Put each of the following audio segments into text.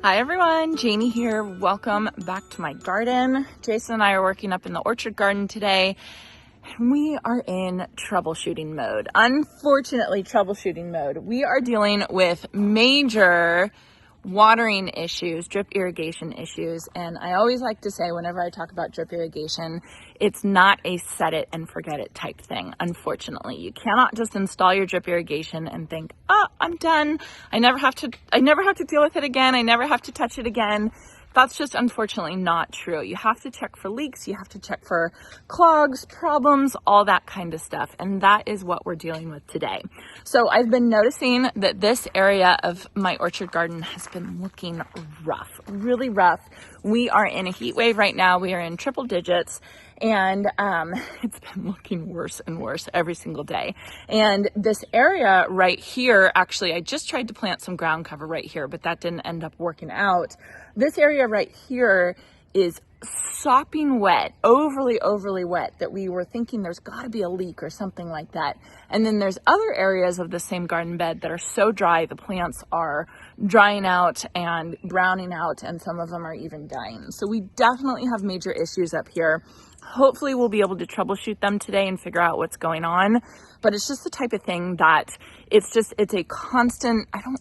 Hi everyone, Janie here. Welcome back to my garden. Jason and I are working up in the orchard garden today. We are in troubleshooting mode. Unfortunately, troubleshooting mode. We are dealing with major watering issues, drip irrigation issues. And I always like to say whenever I talk about drip irrigation, it's not a set it and forget it type thing. Unfortunately, you cannot just install your drip irrigation and think, oh, I'm done. I never have to deal with it again. I never have to touch it again. That's just unfortunately not true. You have to check for leaks, you have to check for clogs, problems, all that kind of stuff. And that is what we're dealing with today. So I've been noticing that this area of my orchard garden has been looking rough, really rough. We are in a heat wave right now. We are in triple digits. And it's been looking worse and worse every single day. And this area right here, actually, I just tried to plant some ground cover right here, but that didn't end up working out. This area right here is sopping wet, overly wet, that we were thinking there's got to be a leak or something like that. And then there's other areas of the same garden bed that are so dry, the plants are drying out and browning out, and some of them are even dying. So we definitely have major issues up here. Hopefully we'll be able to troubleshoot them today and figure out what's going on. But it's just the type of thing that it's a constant, I don't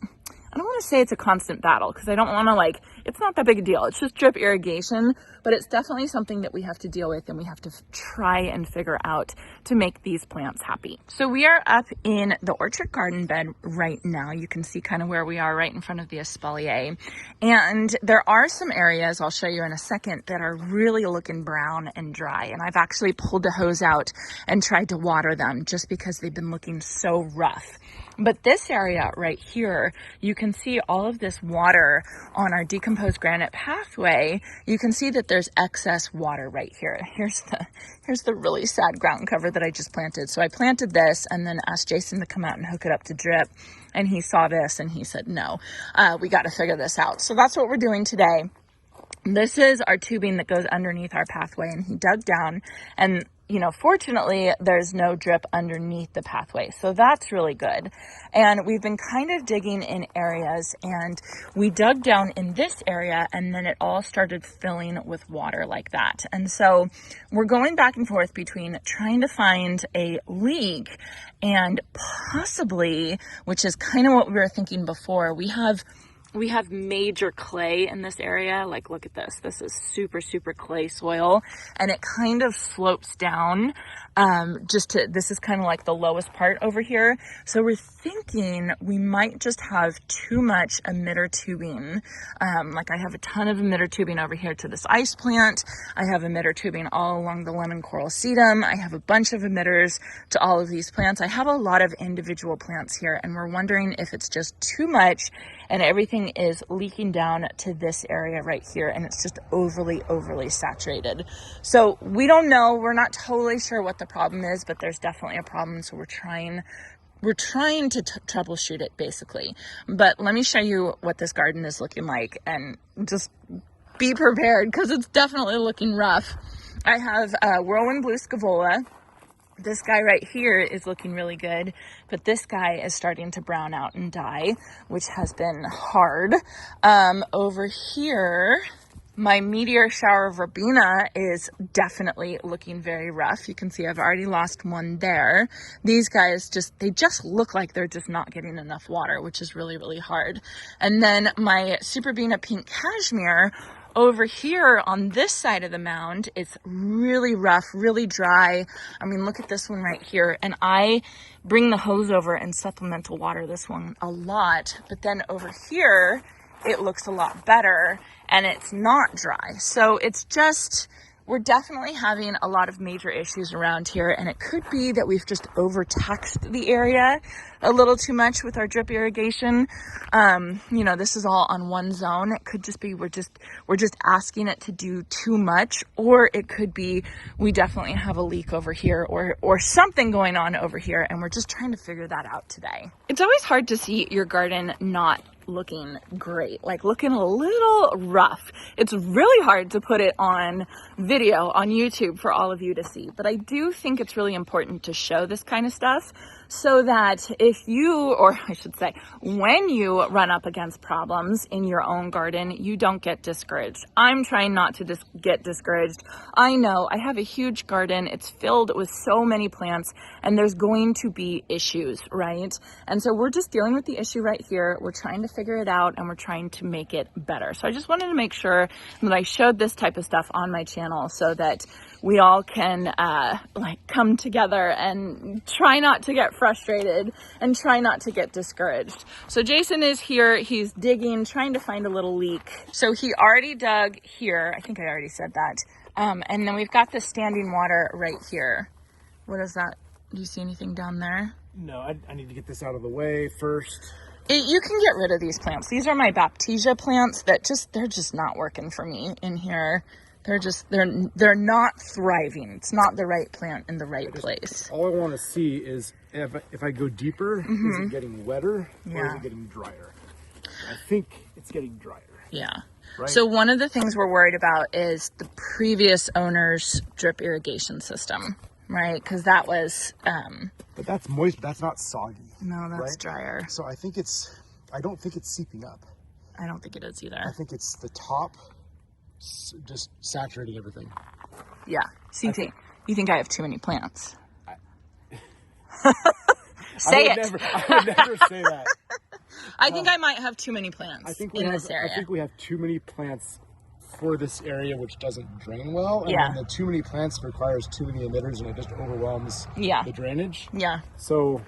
want to say it's a constant battle, because I don't want to it's not that big a deal. It's just drip irrigation, but it's definitely something that we have to deal with and we have to try and figure out to make these plants happy. So we are up in the orchard garden bed right now. You can see kind of where we are right in front of the espalier. And there are some areas, I'll show you in a second, that are really looking brown and dry. And I've actually pulled the hose out and tried to water them just because they've been looking so rough. But this area right here, you can see all of this water on our decomposed granite pathway. You can see that there's excess water right here. Here's the really sad ground cover that I just planted. So I planted this and then asked Jason to come out and hook it up to drip. And he saw this and he said, no, we got to figure this out. So that's what we're doing today. This is our tubing that goes underneath our pathway, and he dug down and fortunately, there's no drip underneath the pathway. So that's really good. And we've been kind of digging in areas, and we dug down in this area, and then it all started filling with water like that. And so we're going back and forth between trying to find a leak and possibly, which is kind of what we were thinking before, we have major clay in this area. Look at this. This is super clay soil, and it kind of slopes down this is kind of like the lowest part over here. So we're thinking we might just have too much emitter tubing. I have a ton of emitter tubing over here to this ice plant. I have emitter tubing all along the lemon coral sedum. I have a bunch of emitters to all of these plants. I have a lot of individual plants here, and we're wondering if it's just too much and everything is leaking down to this area right here, and it's just overly saturated. So we don't know. We're not totally sure what the problem is, but there's definitely a problem. So we're trying to troubleshoot it basically. But let me show you what this garden is looking like, and just be prepared because it's definitely looking rough. I have whirlwind blue scaevola. This guy right here is looking really good, but this guy is starting to brown out and die, which has been hard. Over here, my meteor shower verbena is definitely looking very rough. You can see I've already lost one there. These guys they just look like they're just not getting enough water, which is really hard. And then my Superbena pink cashmere over here on this side of the mound, it's really rough, really dry. I mean, look at this one right here. And I bring the hose over and supplemental water this one a lot. But then over here, it looks a lot better and it's not dry. So it's just, we're definitely having a lot of major issues around here, and it could be that we've just overtaxed the area a little too much with our drip irrigation. This is all on one zone. It could just be we're just asking it to do too much, or it could be we definitely have a leak over here or something going on over here, and we're just trying to figure that out today. It's always hard to see your garden not looking great, like looking a little rough. It's really hard to put it on video on YouTube for all of you to see, but I do think it's really important to show this kind of stuff so that if you, or I should say, when you run up against problems in your own garden, you don't get discouraged. I'm trying not to get discouraged. I know I have a huge garden. It's filled with so many plants, and there's going to be issues, right? And so we're just dealing with the issue right here. We're trying to figure it out, and we're trying to make it better. So I just wanted to make sure that I showed this type of stuff on my channel so that we all can like come together and try not to get frustrated and try not to get discouraged. So Jason is here, he's digging, trying to find a little leak. So he already dug here. I think I already said that. And then we've got the standing water right here. What is that? Do you see anything down there? No, I need to get this out of the way first. You can get rid of these plants. These are my Baptisia plants that they're just not working for me in here. They're not thriving. It's not the right plant in the right place. All I want to see is if I go deeper, is it getting wetter or is it getting drier? I think it's getting drier. Yeah. Right? So one of the things we're worried about is the previous owner's drip irrigation system, right? Because that was... but that's moist. That's not soggy. No, that's right? drier. So I don't think it's seeping up. I don't think it is either. I think it's the top just saturating everything. Yeah. So you think I have too many plants? Say it. I would never say that. I think I might have too many plants in this area. I think we have too many plants for this area, which doesn't drain well. And Yeah. then the too many plants requires too many emitters, and it just overwhelms the drainage. Yeah. So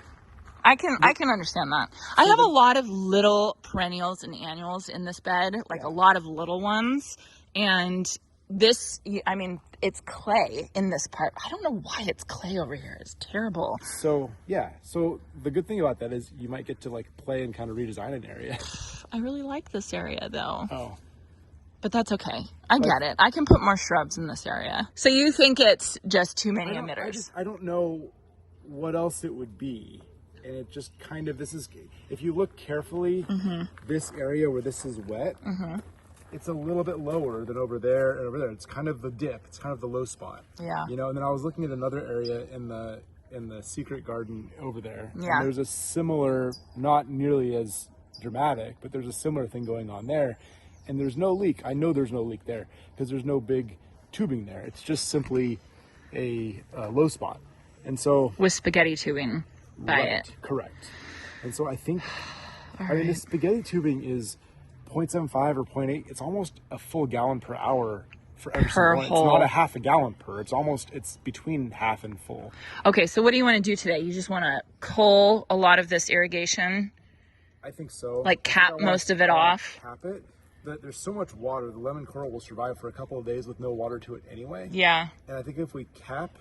I can understand that. I have a lot of little perennials and annuals in this bed, like a lot of little ones. And this, I mean, it's clay in this part. I don't know why it's clay over here. It's terrible. So, yeah. So the good thing about that is you might get to like play and kind of redesign an area. I really like this area though. Oh. But that's okay. I get it. I can put more shrubs in this area. So you think it's just too many emitters? I don't know what else it would be. And it just kind of, if you look carefully, this area where this is wet, it's a little bit lower than over there and over there. It's kind of the dip. It's kind of the low spot. Yeah. You know, and then I was looking at another area in the secret garden over there. Yeah. And there's a similar, not nearly as dramatic, but there's a similar thing going on there. And there's no leak. I know there's no leak there because there's no big tubing there. It's just simply a low spot. And so... with spaghetti tubing by it. Correct. And so I think, I mean, the spaghetti tubing is 0.75 or 0.8. It's almost a full gallon per hour for every single one. It's not a half a gallon per. It's between half and full. Okay, so what do you want to do today? You just want to cull a lot of this irrigation? I think so. Like cap most of it off? Cap it. There's so much water. The lemon coral will survive for a couple of days with no water to it anyway. Yeah. And I think if we cap...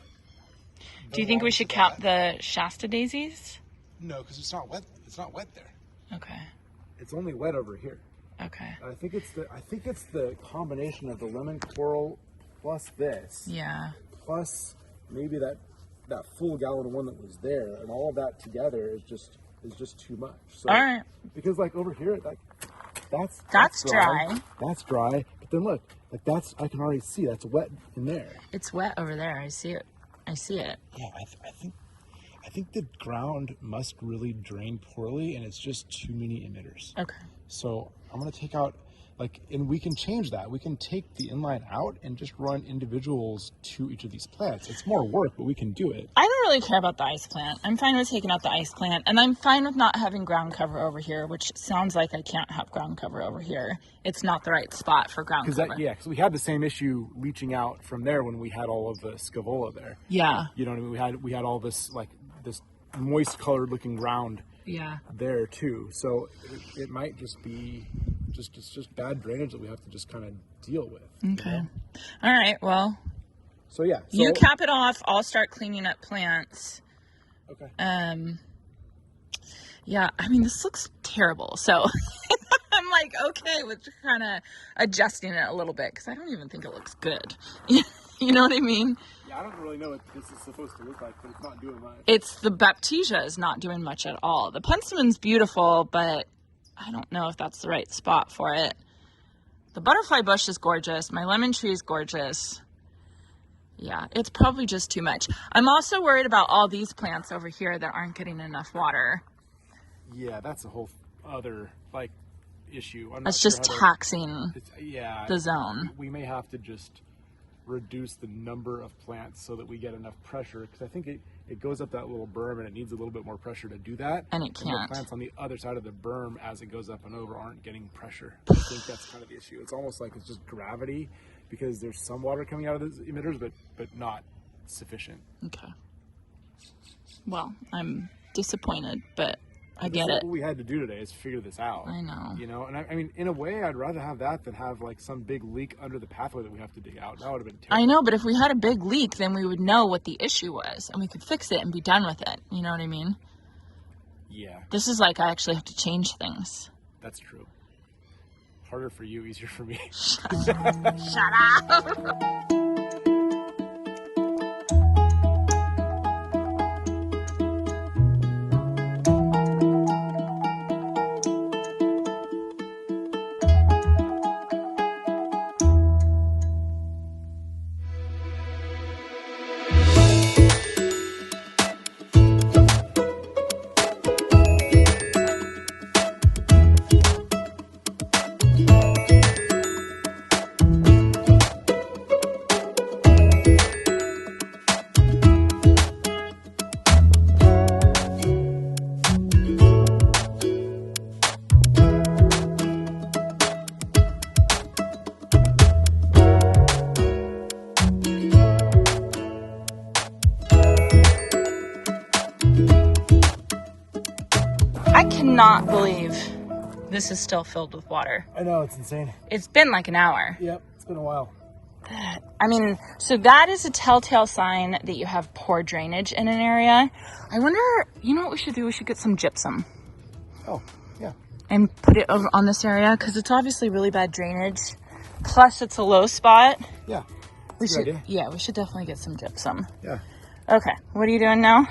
Do you think we should cap the Shasta daisies? No, because it's not wet. It's not wet there. Okay. It's only wet over here. Okay. I think it's the combination of the lemon coral plus this. Yeah. Plus maybe that full gallon one that was there, and all of that together is just too much. So, all right. Because like over here, like that's dry. That's dry. But then look, like I can already see that's wet in there. It's wet over there. I see it. Yeah, I think the ground must really drain poorly, and it's just too many emitters. Okay. So I'm going to take out, and we can change that. We can take the inline out and just run individuals to each of these plants. It's more work, but we can do it. I don't really care about the ice plant. I'm fine with taking out the ice plant, and I'm fine with not having ground cover over here, which sounds like I can't have ground cover over here. It's not the right spot for ground cover. Because we had the same issue leaching out from there when we had all of the scavola there. Yeah. You know what I mean? We had all this, this moist colored looking ground there too. So it might just be just bad drainage that we have to just kind of deal with. Okay. You know? All right. Well, so yeah. You cap it off. I'll start cleaning up plants. Okay. Yeah, I mean, this looks terrible. So I'm like, okay with kind of adjusting it a little bit because I don't even think it looks good. You know what I mean? Yeah, I don't really know what this is supposed to look like, but it's not doing much. The Baptisia is not doing much at all. The Penstemann's beautiful, but I don't know if that's the right spot for it. The butterfly bush is gorgeous. My lemon tree is gorgeous. Yeah, it's probably just too much. I'm also worried about all these plants over here that aren't getting enough water. Yeah, that's a whole other like issue. I'm not It's sure just how to- taxing yeah, the zone. we may have to just reduce the number of plants so that we get enough pressure, because I think it goes up that little berm and it needs a little bit more pressure to do that. And it the can't. plants on the other side of the berm as it goes up and over aren't getting pressure. I think that's kind of the issue. It's almost like it's just gravity, because there's some water coming out of the emitters, but not sufficient. Okay. Well, I'm disappointed, but I get it. What we had to do today is figure this out. I know. You know, and I mean, in a way, I'd rather have that than have like some big leak under the pathway that we have to dig out. That would have been terrible. I know, but if we had a big leak, then we would know what the issue was, and we could fix it and be done with it. You know what I mean? Yeah. This is like I actually have to change things. That's true. Harder for you, easier for me. Shut up! I cannot believe this is still filled with water. I know, it's insane. It's been like an hour. Yep, it's been a while. I mean, so that is a telltale sign that you have poor drainage in an area. I wonder, you know what we should do? We should get some gypsum Oh, yeah. and put it over on this area, because it's obviously really bad drainage. Plus, it's a low spot. Yeah. We Good idea. yeah, we should definitely get some gypsum. Yeah. Okay, what are you doing now?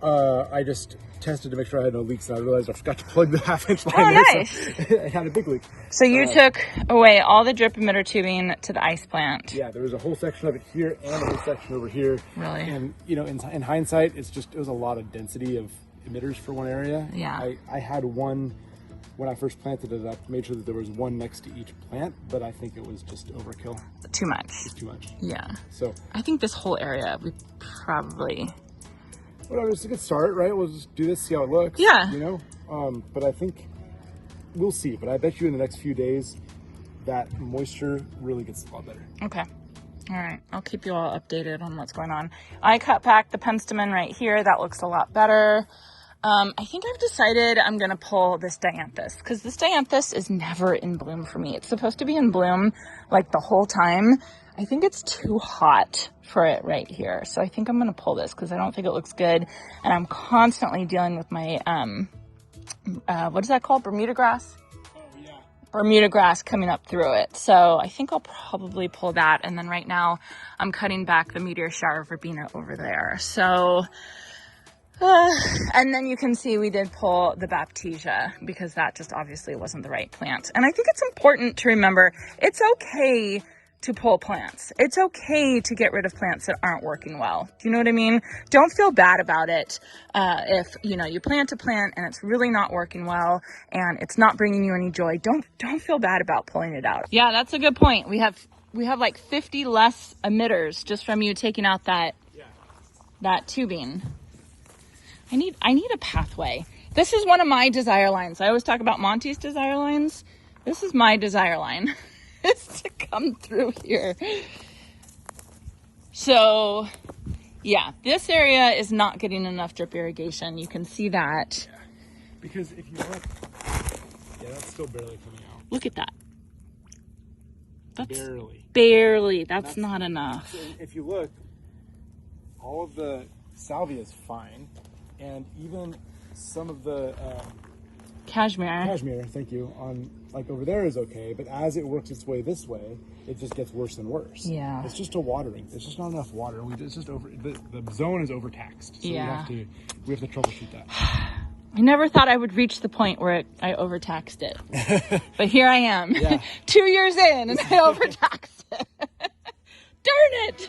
I just tested to make sure I had no leaks, and I realized I forgot to plug the half-inch line. Oh, there, nice. so I had a big leak. So you took away all the drip emitter tubing to the ice plant. Yeah, there was a whole section of it here and a whole section over here. Really? And, you know, in hindsight, it was a lot of density of emitters for one area. Yeah. I had one, when I first planted it, I made sure that there was one next to each plant, but I think it was just overkill. Too much. It's too much. Yeah. So, I think this whole area, we probably... whatever, it's a good start, right? We'll just do this, see how it looks. Yeah. You know? But I think we'll see. But I bet you in the next few days, that moisture really gets a lot better. Okay. All right. I'll keep you all updated on what's going on. I cut back the penstemon right here. That looks a lot better. I think I've decided I'm going to pull this dianthus, because this dianthus is never in bloom for me. It's supposed to be in bloom like the whole time. I think it's too hot for it right here. So I think I'm going to pull this because I don't think it looks good. And I'm constantly dealing with my, what is that called? Bermuda grass? Oh, yeah. Bermuda grass coming up through it. So I think I'll probably pull that. And then right now I'm cutting back the meteor shower verbena over there. So, and then you can see we did pull the Baptisia because that just obviously wasn't the right plant. And I think it's important to remember it's okay to pull plants. It's okay to get rid of plants that aren't working well. Do you know what I mean? Don't feel bad about it. If, you know, you plant a plant and it's really not working well and it's not bringing you any joy, don't feel bad about pulling it out. Yeah, that's a good point. We have like 50 less emitters just from you taking out that tubing. I need a pathway. This is one of my desire lines. I always talk about Monty's desire lines. This is my desire line. It's to come through here. So, yeah, this area is not getting enough drip irrigation. You can see that. Yeah. Because if you look, yeah, that's still barely coming out. Look at that. That's barely. That's not enough. So if you look, all of the salvia is fine, and even some of the cashmere, thank you, on like over there is okay, but as it works its way this way, it just gets worse and worse. Yeah. It's just a watering. There's just not enough water. It's just the zone is overtaxed. So yeah. we have to troubleshoot that. I never thought I would reach the point where I overtaxed it. But here I am, Yeah. 2 years in, and I overtaxed it. Darn it!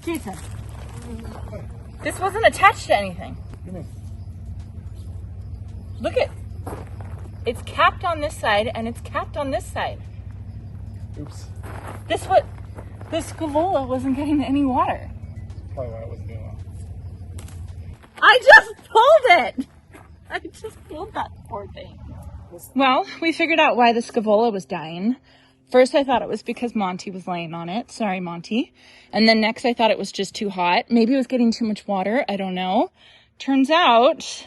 Jason, this wasn't attached to anything. Look at, it's capped on this side and it's capped on this side. Oops. This Scaevola wasn't getting any water. Probably why I wasn't doing well. I just pulled it. I just pulled that poor thing. Well, we figured out why the Scaevola was dying. First, I thought it was because Monty was laying on it. Sorry, Monty. And then next, I thought it was just too hot. Maybe it was getting too much water. I don't know. Turns out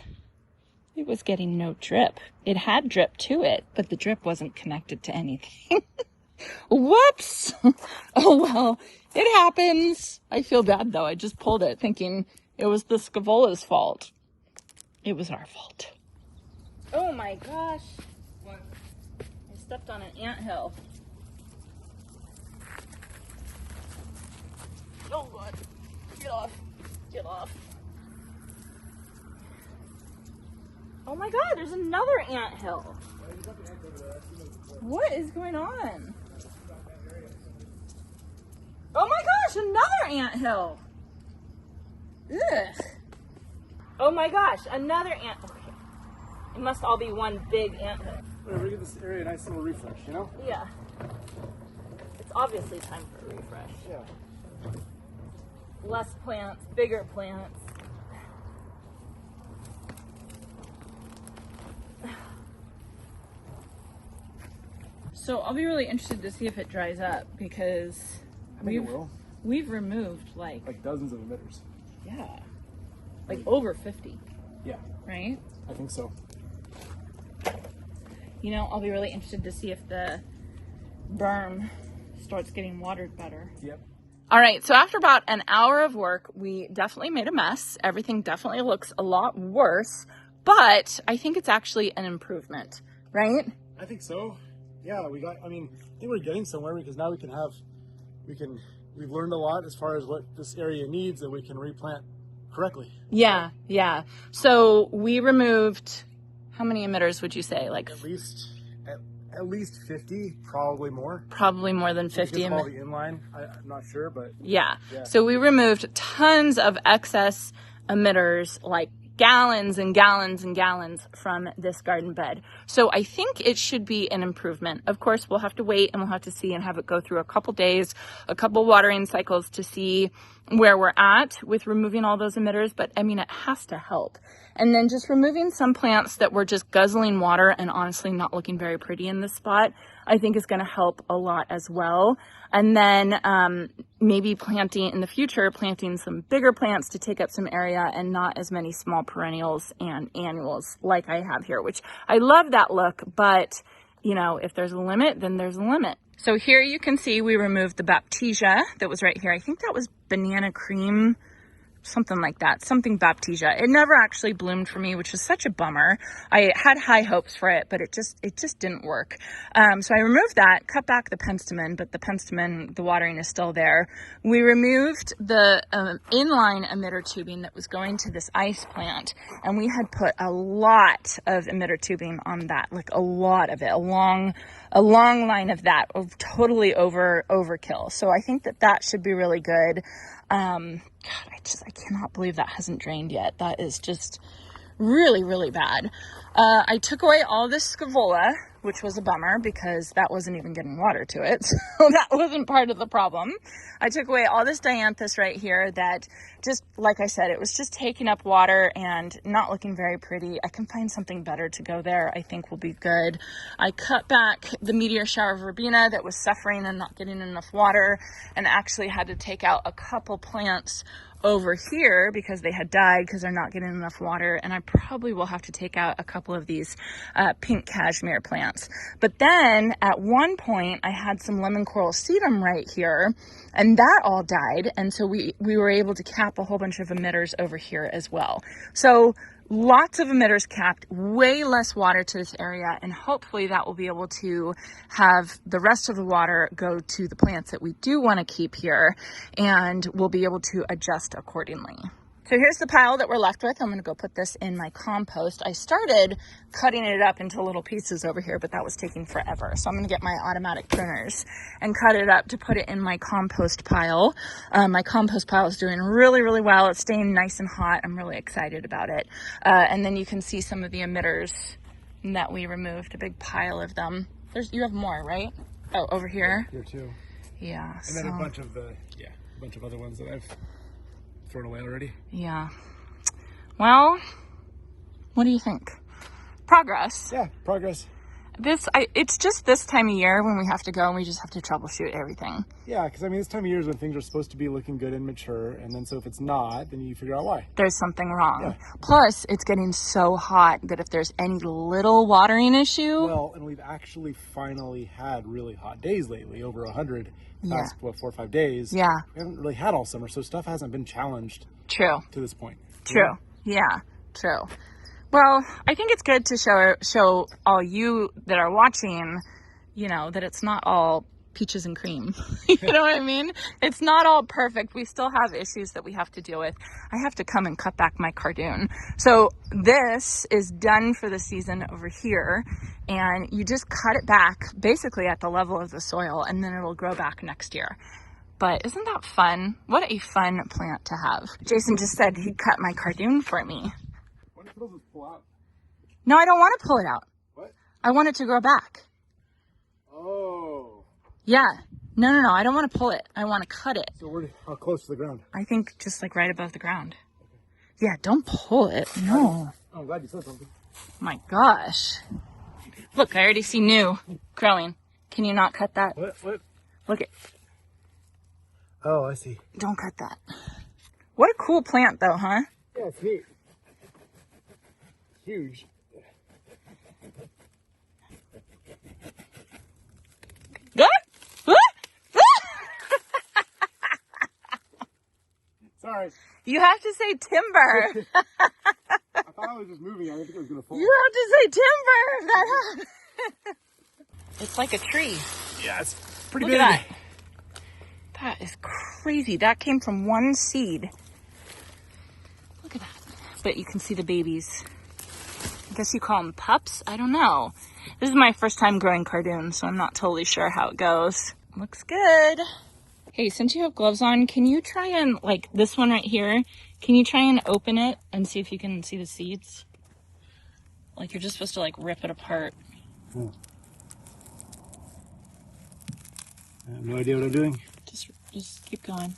it was getting no drip. It had drip to it, but the drip wasn't connected to anything. Whoops. Oh, well, it happens. I feel bad, though. I just pulled it thinking it was the Scaevola's fault. It was our fault. Oh, my gosh. What? I stepped on an anthill. Oh God, get off, get off. Oh my God, there's another anthill. What is going on? Oh my gosh, another anthill. Ugh. Oh my gosh, another ant. Okay. It must all be one big anthill. Whatever, give this area a nice little refresh, you know? Yeah. It's obviously time for a refresh. Yeah. Less plants, bigger plants. So I'll be really interested to see if it dries up because I think it will. We've removed like dozens of emitters. Yeah, like over 50. Yeah, right? I think so. You know, I'll be really interested to see if the berm starts getting watered better. Yep. All right, so after about an hour of work, we definitely made a mess. Everything definitely looks a lot worse, but I think it's actually an improvement, right? I think so. Yeah, I think we're getting somewhere because now we've learned a lot as far as what this area needs that we can replant correctly. Yeah. So we removed, how many emitters would you say? Like at least 50, probably more. Probably more than 50. All the inline, I'm not sure, but yeah. So we removed tons of excess emitters, like gallons and gallons and gallons from this garden bed. So I think it should be an improvement. Of course, we'll have to wait and we'll have to see and have it go through a couple days, a couple watering cycles to see where we're at with removing all those emitters. But I mean, it has to help. And then just removing some plants that were just guzzling water and honestly not looking very pretty in this spot, I think is going to help a lot as well. And then maybe planting in the future, planting some bigger plants to take up some area and not as many small perennials and annuals like I have here, which I love that look. But, you know, if there's a limit, then there's a limit. So here you can see we removed the Baptisia that was right here. I think that was banana cream, something like that, something Baptisia. It never actually bloomed for me, which was such a bummer. I had high hopes for it, but it just didn't work. So I removed that, cut back the penstemon, but the penstemon, the watering is still there. We removed the inline emitter tubing that was going to this ice plant, and we had put a lot of emitter tubing on that, like a lot of it, a long line of that, totally overkill. So I think that should be really good. God, I cannot believe that hasn't drained yet. That is just really, really bad. I took away all this scavola, which was a bummer because that wasn't even getting water to it. So that wasn't part of the problem. I took away all this dianthus right here that just, like I said, it was just taking up water and not looking very pretty. I can find something better to go there. I think will be good. I cut back the meteor shower verbena that was suffering and not getting enough water, and actually had to take out a couple plants over here because they had died because they're not getting enough water. And I probably will have to take out a couple of these pink cashmere plants. But then at one point I had some lemon coral sedum right here, and that all died. And so we were able to cap a whole bunch of emitters over here as well. So lots of emitters capped, way less water to this area, and hopefully that will be able to have the rest of the water go to the plants that we do want to keep here, and we'll be able to adjust accordingly. So here's the pile that we're left with. I'm going to go put this in my compost. I started cutting it up into little pieces over here, but that was taking forever. So I'm going to get my automatic pruners and cut it up to put it in my compost pile. My compost pile is doing really, really well. It's staying nice and hot. I'm really excited about it. And then you can see some of the emitters that we removed, a big pile of them. You have more, right? Oh, over here? Here too. Yeah. And then a bunch of other ones that I've thrown away already. Yeah. Well, what do you think? Progress. Yeah, progress. It's just this time of year when we have to go and we just have to troubleshoot everything. Yeah, because I mean, this time of year is when things are supposed to be looking good and mature, and then so if it's not, then you figure out why. There's something wrong. Yeah. Plus, it's getting so hot that if there's any little watering issue... Well, and we've actually finally had really hot days lately, over 100 past, 4 or 5 days. Yeah. We haven't really had all summer, so stuff hasn't been challenged. True. To this point. True. Yeah, true. Well, I think it's good to show all you that are watching, that it's not all peaches and cream. You know what I mean? It's not all perfect. We still have issues that we have to deal with. I have to come and cut back my cardoon. So this is done for the season over here, and you just cut it back basically at the level of the soil, and then it'll grow back next year. But isn't that fun? What a fun plant to have. Jason just said he'd cut my cardoon for me. What if those pull out? No, I don't want to pull it out. What? I want it to grow back. Oh. Yeah. No. I don't want to pull it. I want to cut it. So how close to the ground? I think just like right above the ground. Okay. Yeah, don't pull it. No. I'm glad you said something. My gosh. Look, I already see new growing. Can you not cut that? What? Look it. Oh, I see. Don't cut that. What a cool plant though, huh? Yeah, it's neat. Huge. Sorry. You have to say timber. I thought I was just moving. I didn't think it was going to fall. You have to say timber if that happens. It's like a tree. Yeah, it's pretty Look big. at that. That is crazy. That came from one seed. Look at that. But you can see the babies. I guess you call them pups? I don't know. This is my first time growing cardoon, so I'm not totally sure how it goes. Looks good. Hey, since you have gloves on, can you try and, like this one right here, can you try and open it and see if you can see the seeds? Like you're just supposed to like rip it apart. I have no idea what I'm doing. Just keep going.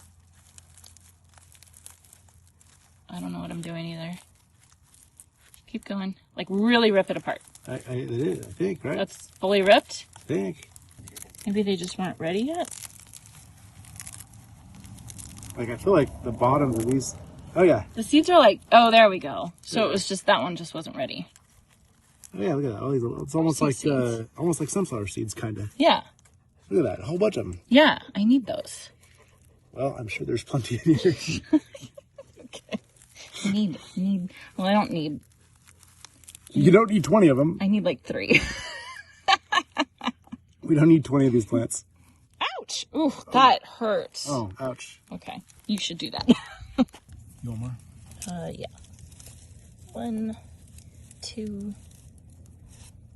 I don't know what I'm doing either. Keep going. Like really rip it apart. I think, right? That's fully ripped? I think. Maybe they just weren't ready yet? Like, I feel like the bottoms of these... Oh, yeah. The seeds are like... Oh, there we go. So yeah. It was just... That one just wasn't ready. Oh, yeah, look at that. All these, it's almost like sunflower seeds, kind of. Yeah. Look at that. A whole bunch of them. Yeah, I need those. Well, I'm sure there's plenty in here. Okay. Well, I don't need... You don't need 20 of them. I need like 3. We don't need 20 of these plants. Ouch! Ooh, that hurts. Oh, ouch. Okay, you should do that. You want more? Yeah. 1, 2,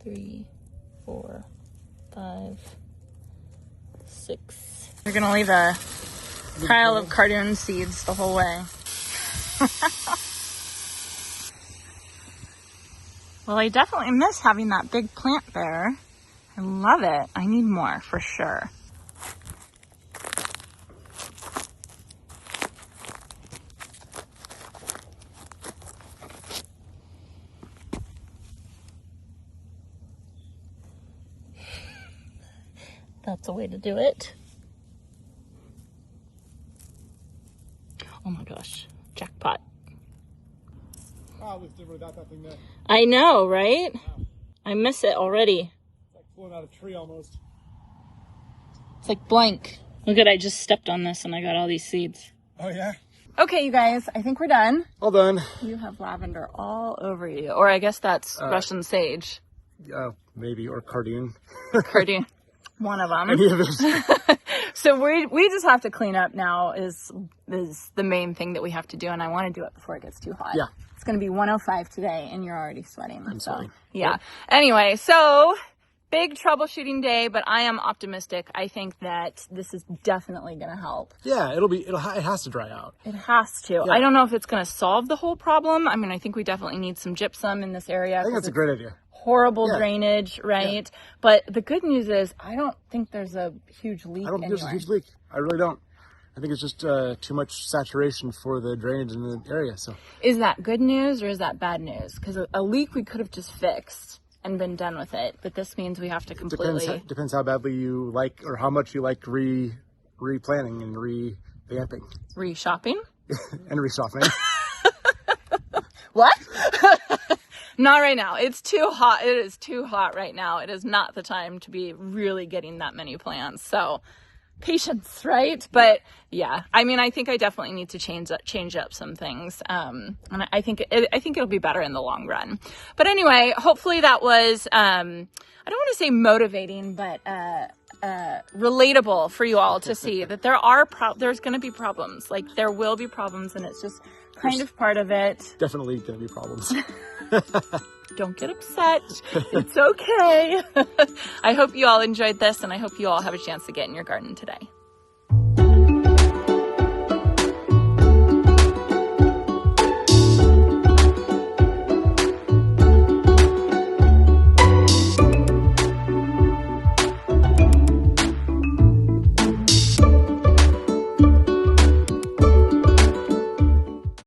3, 4, 5, 6. You're gonna leave a pile of cardoon seeds the whole way. Well, I definitely miss having that big plant there. I love it. I need more for sure. That's a way to do it. Oh my gosh, jackpot. Wow, at least without that thing there. I know, right? Wow. I miss it already. It's like pulling out a tree almost. It's like blank. Look at, I just stepped on this and I got all these seeds. Oh yeah? Okay, you guys, I think we're done. All done. You have lavender all over you. Or I guess that's Russian sage. Maybe, or cardoon. Cardoon. One of them. Any of those. So we just have to clean up now is the main thing that we have to do, and I want to do it before it gets too hot. Yeah. It's going to be 105 today, and you're already sweating. I'm sweating. Yeah. Yep. Anyway, so big troubleshooting day, but I am optimistic. I think that this is definitely going to help. Yeah, it has to dry out. It has to. Yeah. I don't know if it's going to solve the whole problem. I mean, I think we definitely need some gypsum in this area. I think that's a great idea. Horrible Yeah. drainage, right? Yeah. But the good news is I don't think there's a huge leak I don't think there's a anywhere. huge leak. I really don't. I think it's just too much saturation for the drainage in the area. So Is that good news or is that bad news? Because a leak we could have just fixed and been done with it, but this means we have to completely... Depends how badly you like, or how much you like replanting and revamping. Re-shopping? And resoftening. What? Not right now. It's too hot. It is too hot right now. It is not the time to be really getting that many plants. So patience, right? But yeah, I mean, I think I definitely need to change up some things. And I think it'll be better in the long run. But anyway, hopefully that was, I don't want to say motivating, but, relatable for you all to see that there's going to be problems. Like there will be problems, and it's just kind of part of it. Definitely going to be problems. Don't get upset. It's okay. I hope you all enjoyed this, and I hope you all have a chance to get in your garden today.